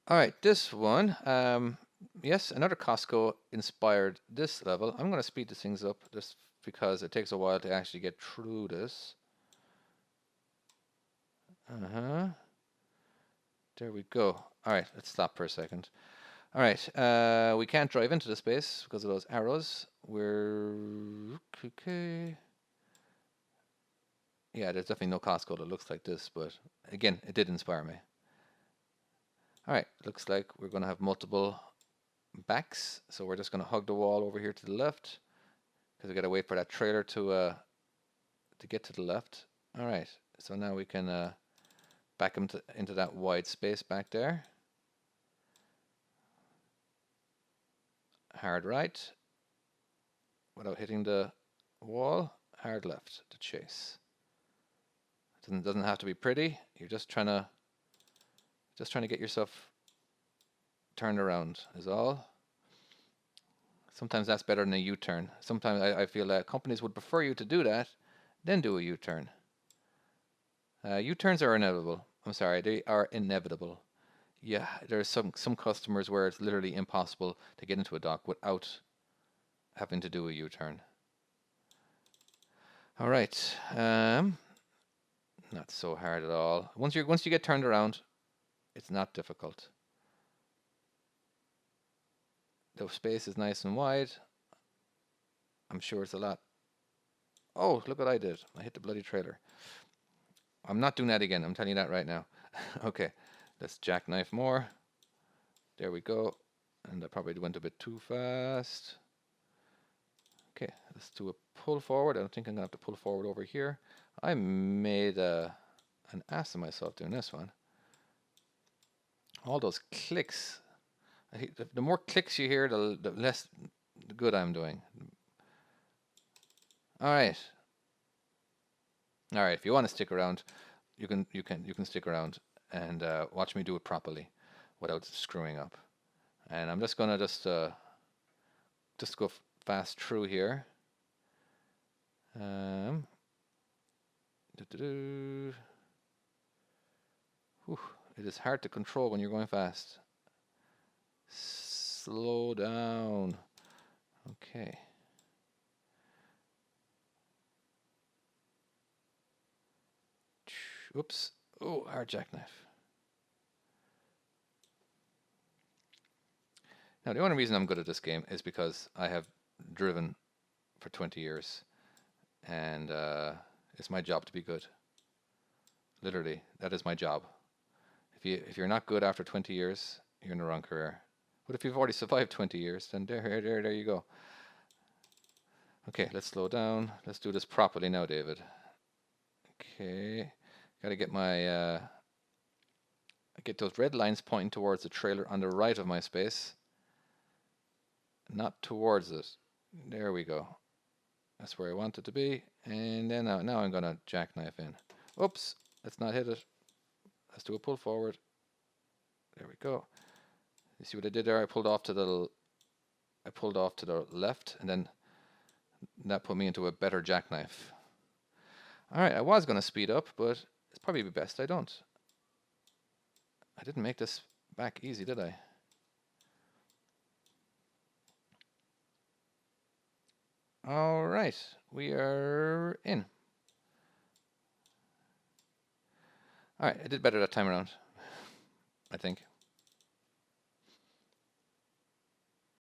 All right, this one, yes, another Costco inspired this level. I'm going to speed these things up just because it takes a while to actually get through this. Uh-huh. There we go. All right, let's stop for a second. All right, we can't drive into the space because of those arrows. We're okay. Yeah, there's definitely no Costco that looks like this, but again, it did inspire me. All right, looks like we're going to have multiple backs, so we're just going to hug the wall over here to the left because we got to wait for that trailer to get to the left. All right, so now we can back him into that wide space back there. Hard right without hitting the wall. Hard left to chase. Doesn't have to be pretty. You're just trying to get yourself turned around is all. Sometimes that's better than a U-turn. Sometimes I feel that companies would prefer you to do that, then do a U-turn. U-turns are inevitable. I'm sorry, they are inevitable. Yeah, there's some customers where it's literally impossible to get into a dock without having to do a U-turn. All right, not so hard at all. Once you get turned around, it's not difficult. The space is nice and wide. I'm sure it's a lot. Oh, look what I did. I hit the bloody trailer. I'm not doing that again. I'm telling you that right now. Okay, let's jackknife more. There we go. And I probably went a bit too fast. Okay, let's do a pull forward. I don't think I'm gonna have to pull forward over here. I made an ass of myself doing this one. All those clicks. The more clicks you hear, the less good I'm doing. All right. All right. If you want to stick around, you can stick around and watch me do it properly, without screwing up. And I'm just gonna just go fast through here. Um, Whew, it is hard to control when you're going fast. Slow down. Okay. Oops. Oh, hard jackknife. Now, the only reason I'm good at this game is because I have driven for 20 years, and it's my job to be good. Literally, that is my job. If you're not good after 20 years, you're in the wrong career. But if you've already survived 20 years, then there you go. Okay, let's slow down. Let's do this properly now, David. Okay, gotta get those red lines pointing towards the trailer on the right of my space, not towards it. There we go. That's where I want it to be. And then now I'm gonna jackknife in. Oops, let's not hit it. Let's do a pull forward. There we go. You see what I did there? I pulled off to the left, and then that put me into a better jackknife. All right, I was gonna speed up, but it's probably best I don't. I didn't make this back easy, did I? All right, we are in. All right, I did better that time around, I think.